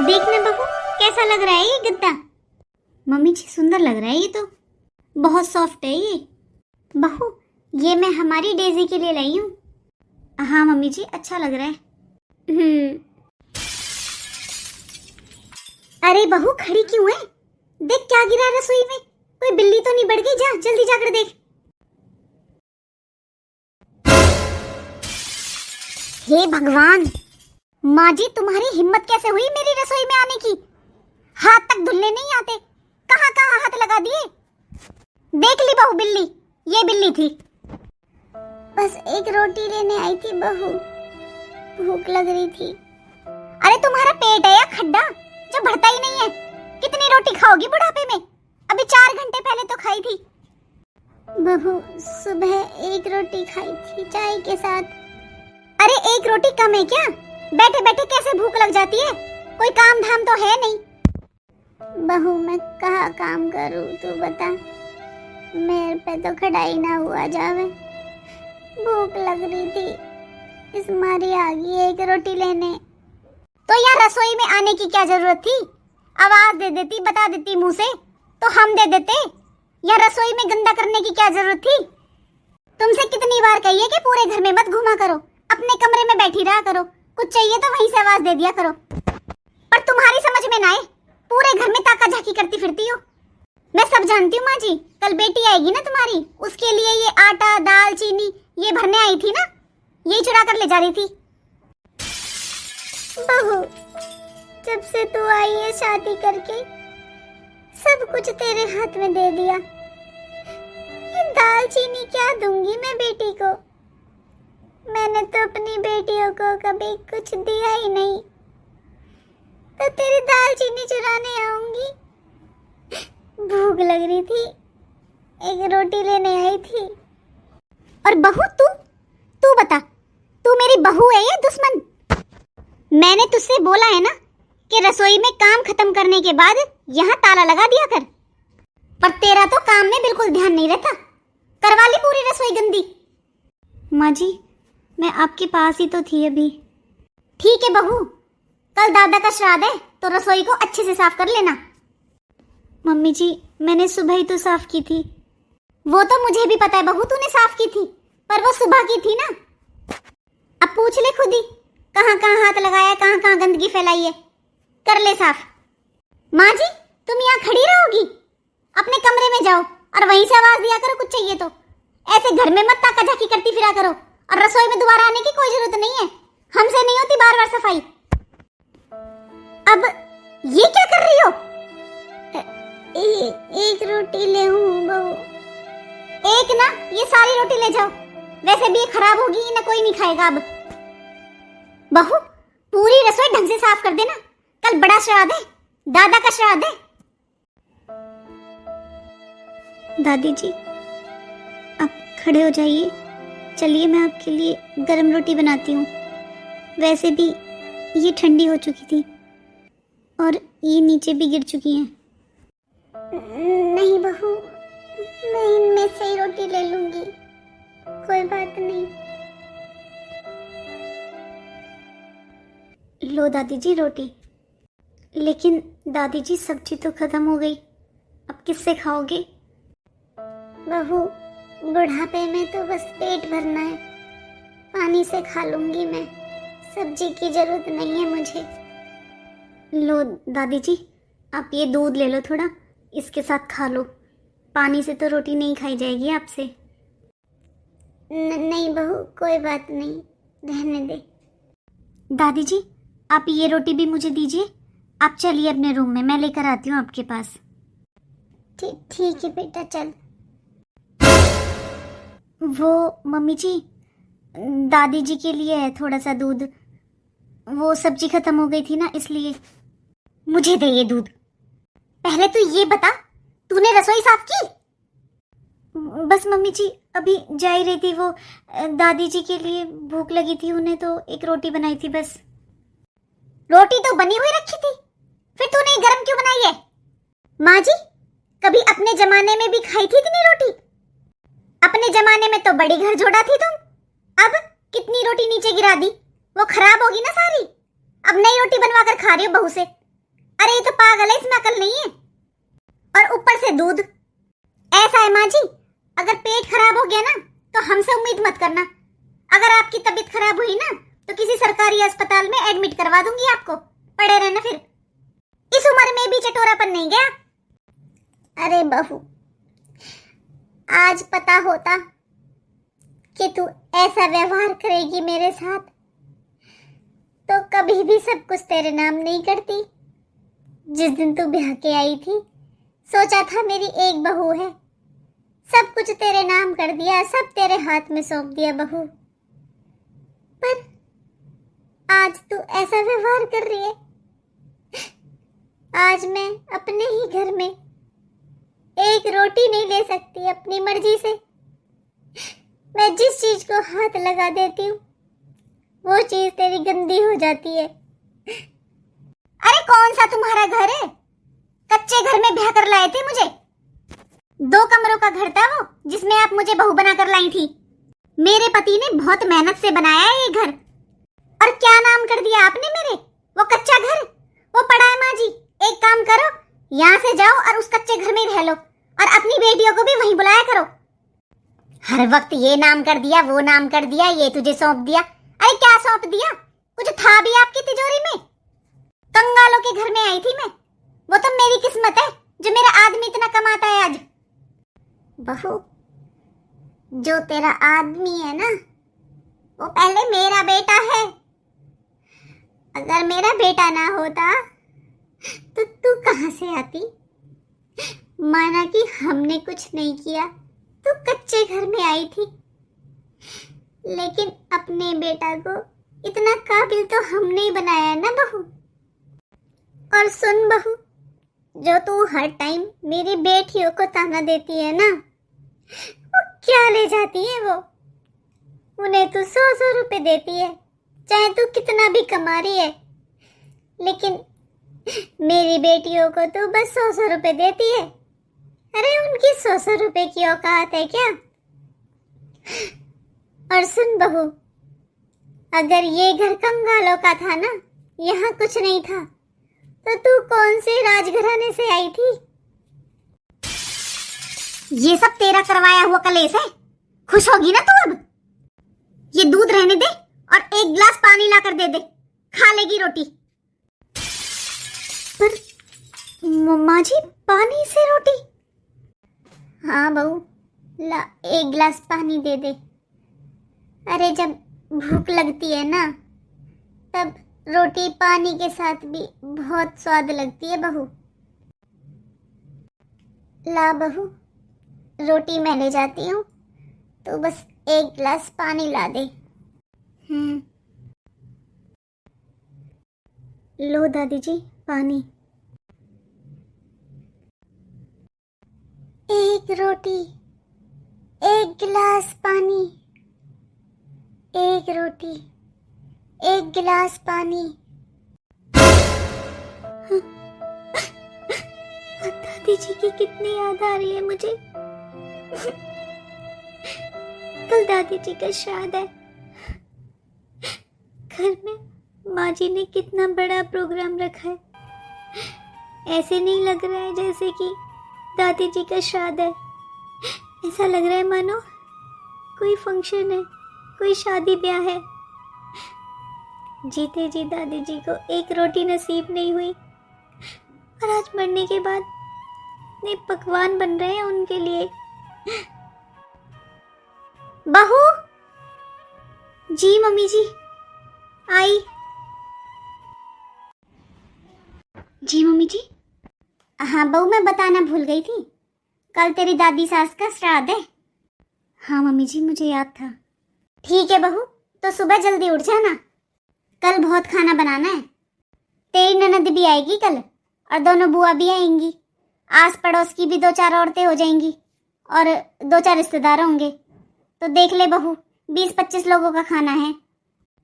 देखना बहू, कैसा लग रहा है ये गद्दा। मम्मी जी सुंदर लग रहा है ये तो, बहुत सॉफ्ट है ये। बहू ये मैं हमारी डेजी के लिए लाई हूँ। हाँ मम्मी जी अच्छा लग रहा है। अरे बहू खड़ी क्यों है? देख क्या गिरा है रसोई में, कोई बिल्ली तो नहीं बढ़ गई? जा जल्दी जाकर देख। हे भगवान, माँ जी तुम्हारी हिम्मत कैसे हुई मेरी रसोई में आने की? हाथ तक धुलने नहीं आते, कहाँ कहाँ हाथ लगा दिए। देख ली बहू बिल्ली, ये बिल्ली थी। बस एक रोटी लेने आई थी बहू, भूख लग रही थी। अरे तुम्हारा पेट है या खड्डा जो भरता ही नहीं है? कितनी रोटी खाओगी बुढ़ापे में? अभी 4 घंटे पहले तो खाई थी। बहू सुबह एक रोटी खाई थी चाय के साथ। अरे एक रोटी कम है क्या? बैठे बैठे कैसे भूख लग जाती है? कोई काम धाम तो है नहीं। बहू मैं कहाँ काम करूँ तू बता, मेरे पे तो खड़ाई ना हुआ जावे। भूख लग रही थी इस मारी आ गई एक रोटी लेने। तो यार रसोई में आने की क्या जरूरत थी? आवाज दे देती, बता देती मुंह से तो हम दे देते। या रसोई में गंदा करने की क्या जरूरत थी? तुमसे कितनी बार कहिए कि पूरे घर में मत घुमा करो, अपने कमरे में बैठी रहा करो, कुछ चाहिए तो वहीं से आवाज दे दिया करो। पर तुम्हारी समझ में ना आए, पूरे घर में ताका झाकी करती फिरती हो। मैं सब जानती हूँ माँ जी, कल बेटी आएगी ना तुम्हारी, उसके लिए ये आटा दाल चीनी ये भरने आई थी ना, यही चुरा कर ले जा रही थी। बहू जब से तू आई है शादी करके, सब कुछ तेरे हाथ में दे दिया। ये दाल चीनी क्या दूंगी मैं बेटी को? मैंने तो अपनी बेटियों को कभी कुछ दिया ही नहीं, तो तेरी दाल चीनी चुराने आऊंगी? भूख लग रही थी, एक रोटी लेने आई थी। और बहू तू बता, तू मेरी बहू है या दुश्मन? मैंने तुझसे बोला है ना कि रसोई में काम खत्म करने के बाद यहाँ ताला लगा दिया कर, पर तेरा तो काम में बिल्कुल ध्यान नहीं रहता। करवा ली पूरी रसोई गंदी। माँ जी मैं आपके पास ही तो थी अभी। ठीक है बहू, कल दादा का श्राद्ध है तो रसोई को अच्छे से साफ कर लेना। मम्मी जी मैंने सुबह ही तो साफ की थी। वो तो मुझे भी पता है बहू तूने साफ की थी, पर वो सुबह की थी ना। अब पूछ ले खुद ही, कहाँ कहाँ हाथ लगाया, कहाँ कहाँ गंदगी फैलाई है, कर ले साफ। माँ जी तुम यहाँ खड़ी रहोगी? अपने कमरे में जाओ और वहीं से आवाज दिया करो कुछ चाहिए तो। ऐसे घर में मत ताका झाकी करती फिरा करो, और रसोई में दोबारा आने की कोई जरूरत नहीं है, हमसे नहीं होती बार बार सफाई। अब ये क्या कर रही हो? एक रोटी ले बहू। एक ना, ये सारी रोटी ले जाओ, वैसे भी ये खराब होगी ना, कोई नहीं खाएगा अब। बहू पूरी रसोई ढंग से साफ कर देना, कल बड़ा श्राद्ध है, दादा का श्राद्ध है। दादी जी आप खड़े हो जाइए, चलिए मैं आपके लिए गरम रोटी बनाती हूँ। वैसे भी ये ठंडी हो चुकी थी और ये नीचे भी गिर चुकी हैं। नहीं बहू, मैं इनमें से ही रोटी ले लूंगी, कोई बात नहीं। लो दादी जी रोटी। लेकिन दादी जी सब्जी तो खत्म हो गई, अब किससे खाओगे? बहू बुढ़ापे में तो बस पेट भरना है, पानी से खा लूंगी मैं, सब्जी की जरूरत नहीं है मुझे। लो दादी जी आप ये दूध ले लो थोड़ा, इसके साथ खा लो, पानी से तो रोटी नहीं खाई जाएगी आपसे। नहीं बहू कोई बात नहीं, रहने दे। दादी जी आप ये रोटी भी मुझे दीजिए, आप चलिए अपने रूम में, मैं लेकर आती हूँ आपके पास। ठीक है बेटा चल। वो मम्मी जी दादी जी के लिए है थोड़ा सा दूध, वो सब्जी खत्म हो गई थी ना इसलिए। मुझे दे ये दूध। पहले तो ये बता तूने रसोई साफ की? बस मम्मी जी अभी जा ही रही थी, वो दादी जी के लिए भूख लगी थी उन्हें, तो एक रोटी बनाई थी बस। रोटी तो बनी हुई रखी थी, फिर तूने गरम क्यों बनाई है? माँ जी कभी अपने जमाने में भी खाई थी इतनी रोटी? अपने जमाने में तो बड़ी घर जोड़ा थी तुम, अब कितनी रोटी नीचे गिरा दी, वो खराब होगी ना सारी। अब नई रोटी बनवा कर खा रही हो बहू से, अरे ये तो पागल है, इसमें अकल नहीं है। और ऊपर से दूध। ऐसा है माँ जी, अगर पेट खराब हो गया ना तो हमसे उम्मीद मत करना। अगर आपकी तबीयत खराब हुई ना तो किसी सरकारी अस्पताल में एडमिट करवा दूंगी आपको। पड़े रहना फिर। इस उम्र में भी चटोरापन नहीं गया। अरे बहू, आज पता होता कि तू ऐसा व्यवहार करेगी मेरे साथ तो कभी भी सब कुछ तेरे नाम नहीं करती। जिस दिन तू ब्याह के आई थी सोचा था मेरी एक बहू है, सब कुछ तेरे नाम कर दिया, सब तेरे हाथ में सौंप दिया बहू। पर आज तू ऐसा व्यवहार कर रही है। आज मैं अपने ही घर में एक रोटी नहीं ले सकती अपनी मर्जी से। मैं जिस चीज को हाथ लगा देती हूँ वो चीज तेरी गंदी हो जाती है। अरे कौन सा तुम्हारा घर है? कच्चे घर में ब्याह कर लाए थे मुझे। 2 कमरों का घर था वो, जिसमें आप मुझे बहू बनाकर लाई थी। मेरे पति ने बहुत मेहनत से बनाया है ये घर। और क्या नाम कर दिया आपने मेरे? वो कच्चा घर, वो पड़ा है। माँ जी एक काम करो, यहाँ से जाओ और उस कच्चे घर में ही रह लो और अपनी बेटियों को भी वहीं बुलाया करो। हर वक्त ये नाम कर दिया, वो नाम कर दिया, ये तुझे सौंप दिया। अरे क्या सौंप दिया? कुछ था भी आपकी तिजोरी में? कंगालों के घर में आई थी मैं। वो तो मेरी किस्मत है जो मेरा आदमी इतना कमाता है आज। बहू, जो तेरा आदमी है ना वो पहले मेरा बेटा है। अगर मेरा बेटा ना होता तो तू कहां से आती? माना कि हमने कुछ नहीं किया, तू कच्चे घर में आई थी, लेकिन अपने बेटा को इतना काबिल तो हमने ही बनाया है ना बहू। और सुन बहू, जो तू हर टाइम मेरी बेटियों को ताना देती है ना, वो क्या ले जाती है वो? उन्हें तू 100-100 रुपए देती है, चाहे तू कितना भी कमा रही है, लेकिन मेरी बेटियों को तू बस 100-100 रुपए देती है। अरे उनकी 100-100 रुपए की औकात है क्या? और सुन बहू, अगर ये घर कंगालों का था ना, यहाँ कुछ नहीं था, तो तू कौन से राजघराने से आई थी? ये सब तेरा करवाया हुआ कलेश है। खुश होगी ना तू अब? ये दूध रहने दे और 1 गिलास पानी ला कर दे दे, खा लेगी रोटी। पर मम्मा जी, पानी से रोटी? हाँ बहू, ला 1 गिलास पानी दे दे। अरे जब भूख लगती है ना तब रोटी पानी के साथ भी बहुत स्वाद लगती है बहू। ला बहू, रोटी मैं ले जाती हूँ, तो बस 1 गिलास पानी ला दे। लो दादी जी पानी। 1 रोटी, 1 गिलास पानी, 1 रोटी, 1 गिलास पानी। दादी जी की कितनी याद आ रही है मुझे। कल दादी जी का श्राद्ध है। घर में माँ जी ने कितना बड़ा प्रोग्राम रखा है। ऐसे नहीं लग रहा है जैसे कि दादी जी का श्राद्ध है। ऐसा लग रहा है मानो कोई फंक्शन है, कोई शादी ब्याह है। जीते जी दादी जी को 1 रोटी नसीब नहीं हुई और आज मरने के बाद इतने पकवान बन रहे हैं उनके लिए। बहू जी, मम्मी जी आई। जी मम्मी जी। हाँ बहू, मैं बताना भूल गई थी, कल तेरी दादी सास का श्राद्ध है। हाँ मम्मी जी, मुझे याद था। ठीक है बहू, तो सुबह जल्दी उठ जाना, कल बहुत खाना बनाना है। तेरी ननद भी आएगी कल और दोनों बुआ भी आएंगी। आस पड़ोस की भी 2-4 औरतें हो जाएंगी और 2-4 रिश्तेदार होंगे। तो देख ले बहू, 20-25 लोगों का खाना है।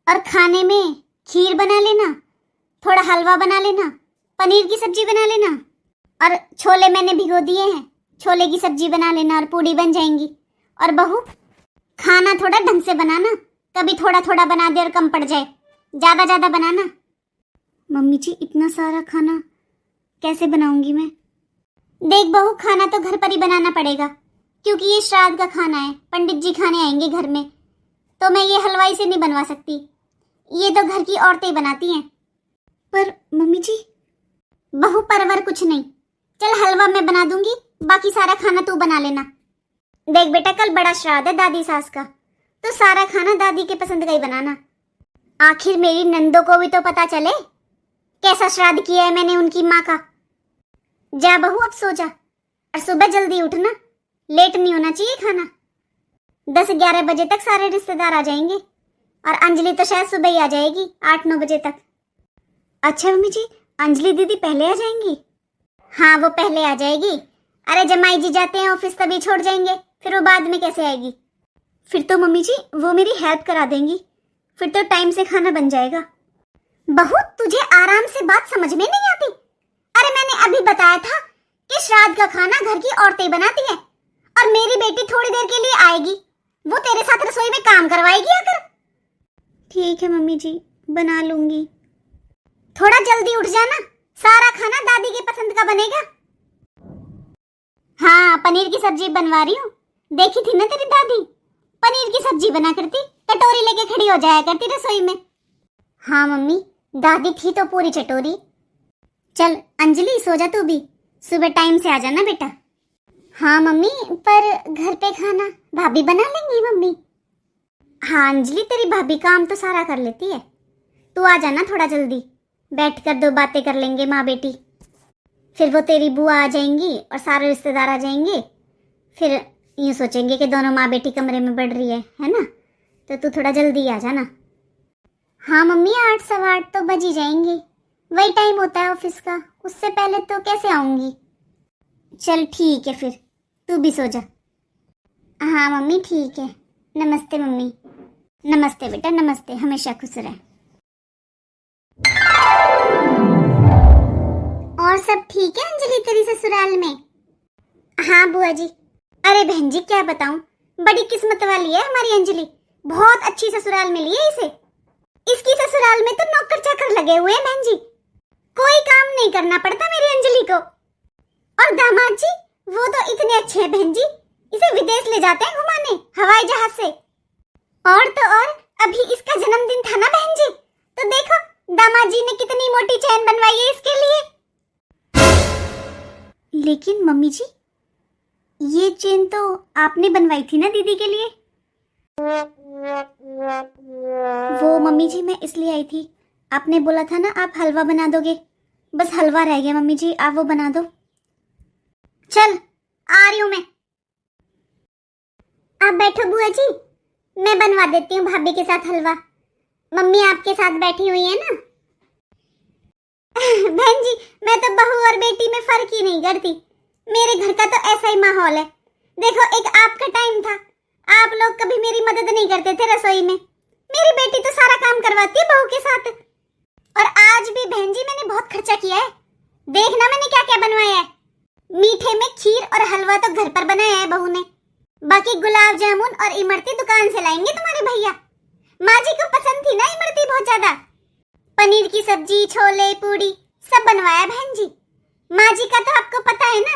और खाने में खीर बना लेना, थोड़ा हलवा बना लेना, पनीर की सब्जी बना लेना, और छोले मैंने भिगो दिए हैं, छोले की सब्जी बना लेना और पूड़ी बन जाएंगी। और बहू, खाना थोड़ा ढंग से बनाना, कभी थोड़ा थोड़ा बना दे और कम पड़ जाए, ज़्यादा ज़्यादा बनाना। मम्मी जी, इतना सारा खाना कैसे बनाऊंगी मैं? देख बहू, खाना तो घर पर ही बनाना पड़ेगा, क्योंकि ये श्राद्ध का खाना है। पंडित जी खाने आएंगे घर में, तो मैं ये हलवाई से नहीं बनवा सकती। ये तो घर की औरतें बनाती हैं। पर मम्मी जी। बहू परवर कुछ नहीं, चल हलवा मैं बना दूंगी, बाकी सारा खाना तू बना लेना। देख बेटा, कल बड़ा श्राद्ध है दादी सास का, तो सारा खाना दादी के पसंद का ही बनाना। आखिर मेरी नंदों को भी तो पता चले कैसा श्राद्ध किया है मैंने उनकी माँ का। जा बहू, अब सो जा, और सुबह जल्दी उठना, लेट नहीं होना चाहिए खाना। 10-11 बजे तक सारे रिश्तेदार आ जाएंगे, और अंजलि तो शायद सुबह ही आ जाएगी, 8-9 बजे तक। अच्छा मम्मी जी, अंजलि दीदी पहले आ जाएंगी? हाँ, वो पहले आ जाएगी। अरे जमाई जी जाते हैं ऑफिस तभी छोड़ जाएंगे, फिर वो बाद में कैसे आएगी? फिर तो मम्मी जी वो मेरी हेल्प करा देंगी, फिर तो टाइम से खाना बन जाएगा। बहू, तुझे आराम से बात समझ में नहीं आती? अरे मैंने अभी बताया था कि श्राद्ध का खाना घर की औरतें बनाती हैं, और मेरी बेटी थोड़ी देर के लिए आएगी, वो तेरे साथ रसोई में काम करवाएगी आकर। ठीक है मम्मी जी, बना लूंगी। थोड़ा जल्दी उठ जाना, सारा खाना दादी के पसंद का बनेगा। हाँ, पनीर की सब्जी बनवा रही हूँ। देखी थी ना तेरी दादी, पनीर की सब्जी बना करती, कटोरी लेके खड़ी हो जाया करती रसोई में। हाँ मम्मी, दादी थी तो पूरी चटोरी। चल अंजलि, सो जा तू भी, सुबह टाइम से आ जाना बेटा। हाँ मम्मी, पर घर पे खाना भाभी बना लेंगी मम्मी। हाँ अंजलि, तेरी भाभी काम तो सारा कर लेती है, तू आ जाना थोड़ा जल्दी, बैठकर 2 बातें कर लेंगे माँ बेटी। फिर वो तेरी बुआ आ जाएंगी और सारे रिश्तेदार आ जाएंगे, फिर यूँ सोचेंगे कि दोनों माँ बेटी कमरे में बढ़ रही है ना? तो तू थोड़ा जल्दी आ जाना। हाँ मम्मी, 8-8:15 तो बज ही जाएंगे, वही टाइम होता है ऑफिस का, उससे पहले तो कैसे आऊँगी? चल ठीक है, फिर तू भी सो जा। हाँ मम्मी ठीक है। नमस्ते मम्मी। नमस्ते बेटा, नमस्ते, हमेशा खुश रहे। और सब ठीक है अंजलि तेरी ससुराल में? हाँ बुआ जी। अरे बहन जी क्या बताऊं, बड़ी किस्मत वाली है हमारी अंजलि, बहुत अच्छी ससुराल मिली है इसे। इसकी ससुराल में तो नौकर चाकर लगे हुए हैं बहन जी, कोई काम नहीं करना पड़ता मेरी अंजलि को। और दामाद जी वो तो इतने अच्छे हैं बहन जी, इसे विदेश ले जाते हैं घुमाने हवाई जहाज से। और तो और अभी इसका जन्मदिन था ना बहन जी, तो देखो दामाद जी ने कितनी मोटी चैन बनवाई है इसके लिए। लेकिन मम्मी जी, ये चेन तो आपने बनवाई थी ना दीदी के लिए। वो मम्मी जी मैं इसलिए आई थी, आपने बोला था ना आप हलवा बना दोगे, बस हलवा रह गया मम्मी जी, आप वो बना दो। चल आ रही हूं मैं। आप बैठो बुआ जी, मैं बनवा देती हूँ भाभी के साथ हलवा। मम्मी आपके साथ बैठी हुई है ना। बहन जी मैं तो बहू और बेटी में फर्क ही नहीं करती, मेरे घर का तो ऐसा ही माहौल है। देखो एक आपका टाइम था, आप लोग कभी मेरी मदद नहीं करते थे रसोई में, मेरी बेटी तो सारा काम करवाती है बहू के साथ। और आज भी बहन जी मैंने बहुत खर्चा किया है, देखना मैंने क्या क्या बनवाया है। मीठे में खीर और हलवा तो घर पर बनाया है बहू ने, बाकी गुलाब जामुन और इमरती दुकान से लाएंगे तुम्हारे भैया। माँ जी को पसंद थी ना इमरती बहुत ज्यादा। पनीर की सब्जी, छोले, पूड़ी सब बनवाया बहन जी। माँ जी का तो आपको पता है ना,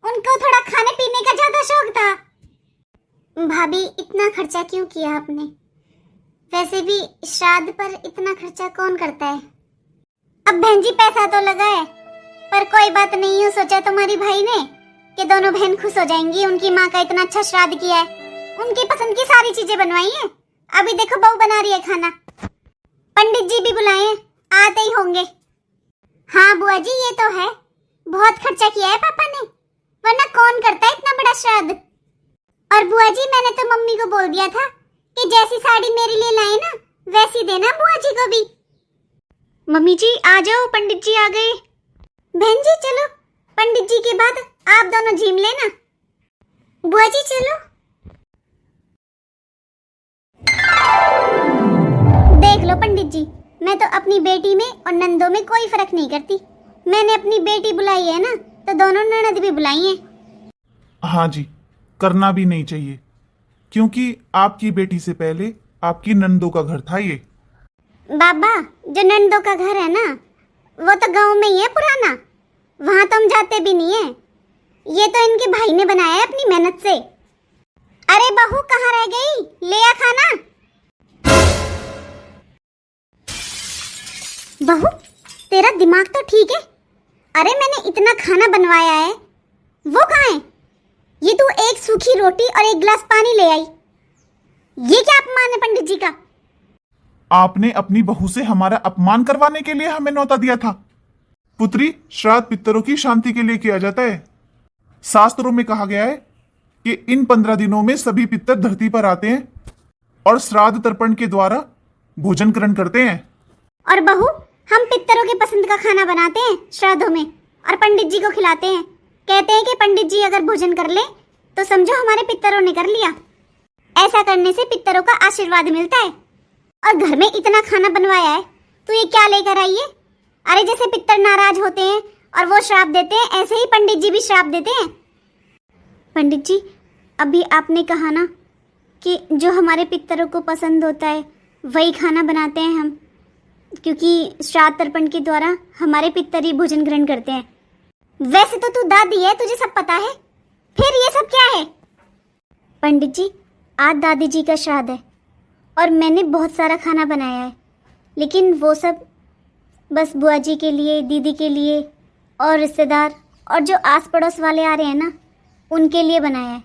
उनको थोड़ा खाने पीने का ज्यादा शौक था। भाभी इतना खर्चा क्यों किया आपने? वैसे भी श्राद्ध पर इतना खर्चा कौन करता है? अब बहन जी पैसा तो लगा है, पर कोई बात नहीं, यूँ सोचा तुम्हारी भाई ने कि दोनों बहन खुश हो जाएंगी, उनकी माँ का इतना अच्छा श्राद्ध किया है, उनकी पसंद की सारी चीजें बनवाई हैं। अभी देखो बहू बना रही है खाना, पंडित जी भी बुलाए हैं, आते ही होंगे। हाँ बुआ जी ये तो है, बहुत खर्चा किया है पापा ने, वरना कौन करता है इतना बड़ा श्राद्ध। और बुआ जी मैंने तो मम्मी को बोल दिया था कि जैसी साड़ी मेरे लिए लाए ना वैसी देना बुआ जी को भी। मम्मी जी आ जाओ, पंडित जी आ गए। बहन जी चलो, पंडित जी के बाद आप दोनों झीम लेना। बुआ जी चलो। देख लो पंडित जी, मैं तो अपनी बेटी में और नंदों में कोई फर्क नहीं करती, मैंने अपनी बेटी बुलाई है ना, तो दोनों ननद भी बुलाई हैं। हाँ जी, करना भी नहीं चाहिए, क्योंकि आपकी बेटी से पहले आपकी नंदों का घर था ये। बाबा जो नंदों का घर है ना, वो तो गांव में ही है पुराना, वहां तो हम जाते भी नहीं है। ये तो इनके भाई ने बनाया है अपनी मेहनत से। अरे बहू कहाँ रह गई, ले आ खाना। बहू तेरा दिमाग तो ठीक है। अरे मैंने इतना खाना बनवाया है, वो कहाँ है? ये तू एक सूखी रोटी और एक गिलास पानी ले आई, ये क्या अपमान है पंडित जी का? आपने अपनी बहू से हमारा अपमान करवाने के लिए हमें न्योता दिया था। पुत्री, श्राद्ध पितरों की शांति के लिए किया जाता है। शास्त्रों में कहा गया है कि इन 15 दिनों में सभी पितर धरती पर आते हैं और श्राद्ध तर्पण के द्वारा भोजन ग्रहण करते हैं। और बहू, हम पितरों के पसंद का खाना बनाते हैं श्राद्धों में और पंडित जी को खिलाते हैं। कहते हैं कि पंडित जी अगर भोजन कर ले तो समझो हमारे पितरों ने कर लिया। ऐसा करने से पितरों का आशीर्वाद मिलता है। और घर में इतना खाना बनवाया है, तो ये क्या लेकर आई है? अरे जैसे पितर नाराज होते हैं और वो श्राप देते हैं, ऐसे ही पंडित जी भी श्राप देते हैं। पंडित जी, अभी आपने कहा ना कि जो हमारे पितरों को पसंद होता है वही खाना बनाते हैं हम, क्योंकि श्राद्ध तर्पण के द्वारा हमारे पितर ही भोजन ग्रहण करते हैं। वैसे तो तू दादी है, तुझे सब पता है, फिर ये सब क्या है? पंडित जी, आज दादी जी का श्राद्ध है और मैंने बहुत सारा खाना बनाया है, लेकिन वो सब बस बुआ जी के लिए, दीदी के लिए और रिश्तेदार और जो आस पड़ोस वाले आ रहे हैं ना, उनके लिए बनाया है।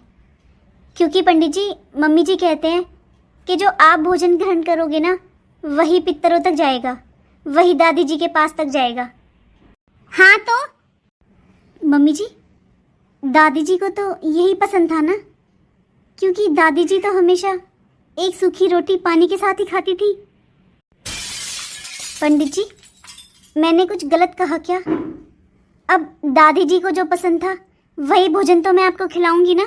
क्योंकि पंडित जी, मम्मी जी कहते हैं कि जो आप भोजन ग्रहण करोगे ना, वही पितरों तक जाएगा, वही दादी जी के पास तक जाएगा। हाँ तो मम्मी जी, दादी जी को तो यही पसंद था ना, क्योंकि दादी जी तो हमेशा एक सूखी रोटी पानी के साथ ही खाती थी। पंडित जी, मैंने कुछ गलत कहा क्या? अब दादी जी को जो पसंद था वही भोजन तो मैं आपको खिलाऊंगी ना।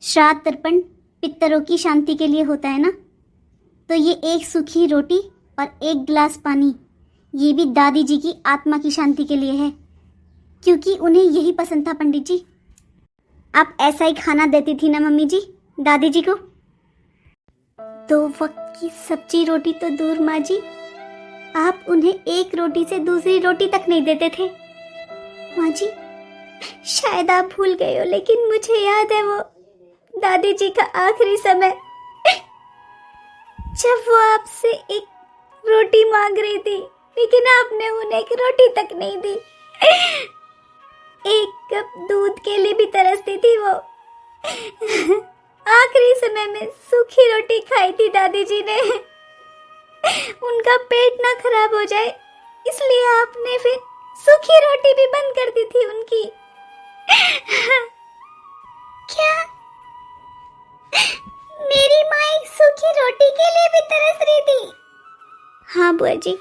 श्राद्ध तर्पण पितरों की शांति के लिए होता है ना, तो ये एक सूखी रोटी और एक गिलास पानी, ये भी दादी जी की आत्मा की शांति के लिए है, क्योंकि उन्हें यही पसंद था। पंडित जी, आप ऐसा ही खाना देती थी ना मम्मी जी दादी जी को। 2 वक्त की सब्जी रोटी तो दूर माँ जी, आप उन्हें एक रोटी से दूसरी रोटी तक नहीं देते थे। माँ जी, शायद आप भूल गए हो, लेकिन मुझे याद है वो दादी जी का आखिरी समय, जब वो आपसे एक रोटी मांग रही थी, लेकिन आपने उन्हें एक रोटी तक नहीं दी। एक कप दूध के लिए भी तरसती थी वो। आखिरी समय में सूखी रोटी खाई थी दादी जी ने। उनका पेट ना खराब हो जाए, इसलिए आपने फिर सूखी रोटी भी बंद कर दी थी उनकी। क्या मेरी माँ एक सूखी रोटी के लिए भी तरस रही थी? हाँ बुआ जी,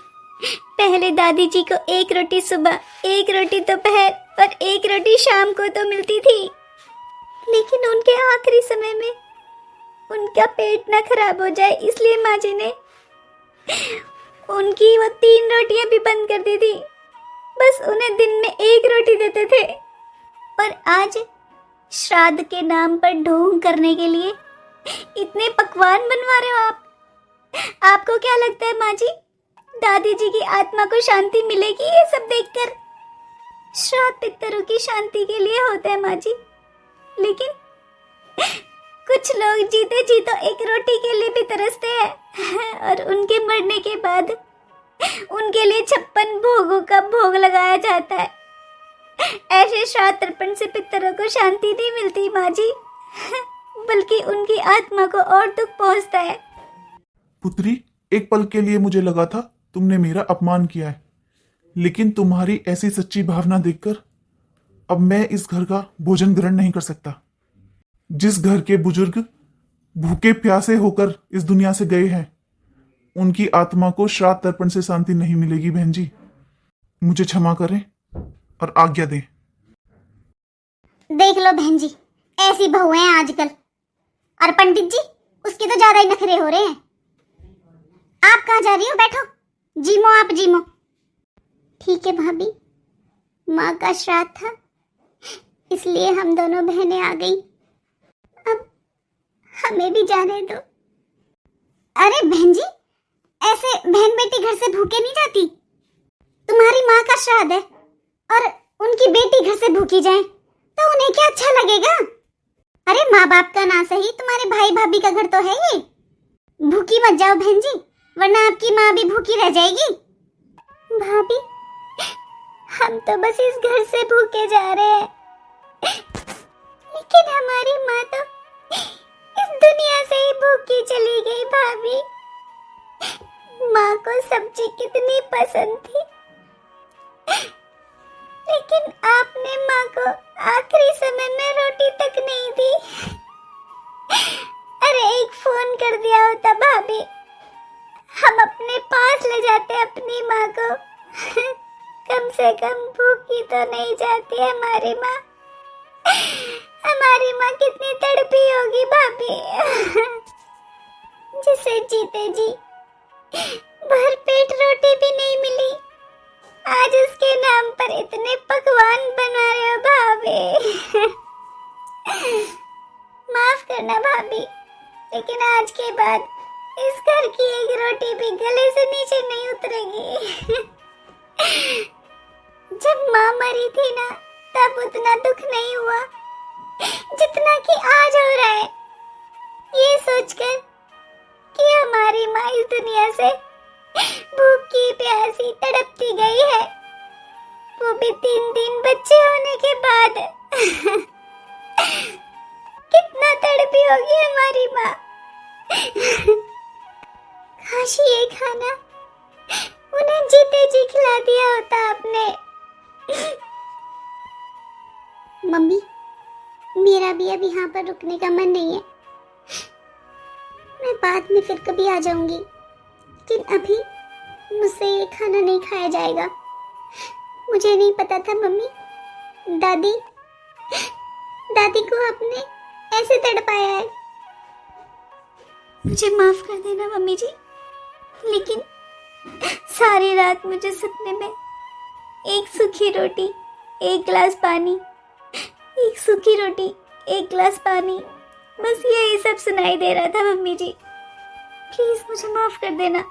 पहले दादी जी को एक रोटी सुबह, एक रोटी दोपहर और एक रोटी शाम को तो मिलती थी, लेकिन उनके आखिरी समय में उनका पेट ना खराब हो जाए, इसलिए माँ जी ने उनकी वो 3 रोटियां भी बंद कर दी थी। बस उन्हें दिन में 1 रोटी देते थे। और आज श्राद्ध के नाम पर ढोंग करने के लिए इतने पकवान बनवा रहे हो आप। आपको क्या लगता है माँ जी, दादी जी की आत्मा को शांति मिलेगी ये सब देखकर? श्राद्ध पितरों की शांति के लिए होता है माँ जी, लेकिन कुछ लोग जीते जी तो एक रोटी के लिए भी तरसते हैं और उनके मरने के बाद उनके लिए 56 भोगों का भोग लगाया जाता है। ऐसे श्राद्ध तर्पण से पितरों को शांति नहीं मिलती माँ जी, बल्कि उनकी आत्मा को और दुख पहुंचता है। पुत्री, एक पल के लिए मुझे लगा था तुमने मेरा अपमान किया है, लेकिन तुम्हारी ऐसी सच्ची भावना देखकर अब मैं इस घर का भोजन ग्रहण नहीं कर सकता। जिस घर के बुजुर्ग भूखे प्यासे होकर इस दुनिया से गए हैं, उनकी आत्मा को श्राद्ध तर्पण से शांति नहीं मिलेगी। बहन जी, मुझे क्षमा करें और आज्ञा दें। देख लो बहन जी, ऐसी बहू हैं आजकल। और पंडित जी, उसके तो ज्यादा ही नखरे हो रहे हैं। आप कहाँ जा रही हो? बैठो, जीमो आप जीमो। ठीक है भाभी, माँ का श्राद्ध था इसलिए हम दोनों बहनें आ गई, अब हमें भी जाने दो। अरे बहन जी, ऐसे बहन बेटी घर से भूखे नहीं जाती। तुम्हारी माँ का श्राद्ध है और उनकी बेटी घर से भूखी जाए तो उन्हें क्या अच्छा लगेगा? अरे माँ बाप का ना सही, तुम्हारे भाई भाभी का घर तो है ये। भूखी मत जाओ बहन जी, वरना आपकी माँ भी भूखी रह जाएगी। भाभी, हम तो बस इस घर से भूखे जा रहे हैं, लेकिन हमारी माँ तो इस दुनिया से ही भूखी चली गई। भाभी, माँ को सब्जी कितनी पसंद थी, लेकिन आपने माँ को आखिरी समय में रोटी तक नहीं दी। अरे एक फोन कर दिया होता भाभी, हम अपने पास ले जाते अपनी माँ को। कम से कम भूखी तो नहीं जाती हमारी माँ। हमारी माँ कितनी तड़पी होगी भाभी, जिसे जीते जी भर पेट रोटी भी नहीं मिली, आज उसके नाम पर इतने पकवान बना रहे हो भाभी। माफ करना भाभी, लेकिन आज के बाद इस घर की एक रोटी भी गले से नीचे नहीं उतरेगी। जब माँ मरी थी ना, तब उतना दुख नहीं हुआ जितना कि आज हो रहा है, ये सोचकर कि हमारी माँ इस दुनिया से भूखी प्यासी तड़पती गई है, वो भी 3 बच्चे होने के बाद। कितना तड़पी होगी हमारी माँ। काश ये खाना उन्हें जीते जी खिला दिया होता आपने। मम्मी, मेरा भी अब यहाँ पर रुकने का मन नहीं है, मैं बाद में फिर कभी आ जाऊंगी, लेकिन अभी मुझसे ये खाना नहीं खाया जाएगा। मुझे नहीं पता था मम्मी, दादी को आपने ऐसे तड़पाया है। मुझे माफ कर देना मम्मी जी, लेकिन सारी रात मुझे सपने में एक सूखी रोटी, एक गिलास पानी, एक सूखी रोटी, एक गिलास पानी, बस यही सब सुनाई दे रहा था मम्मी जी। प्लीज मुझे माफ कर देना।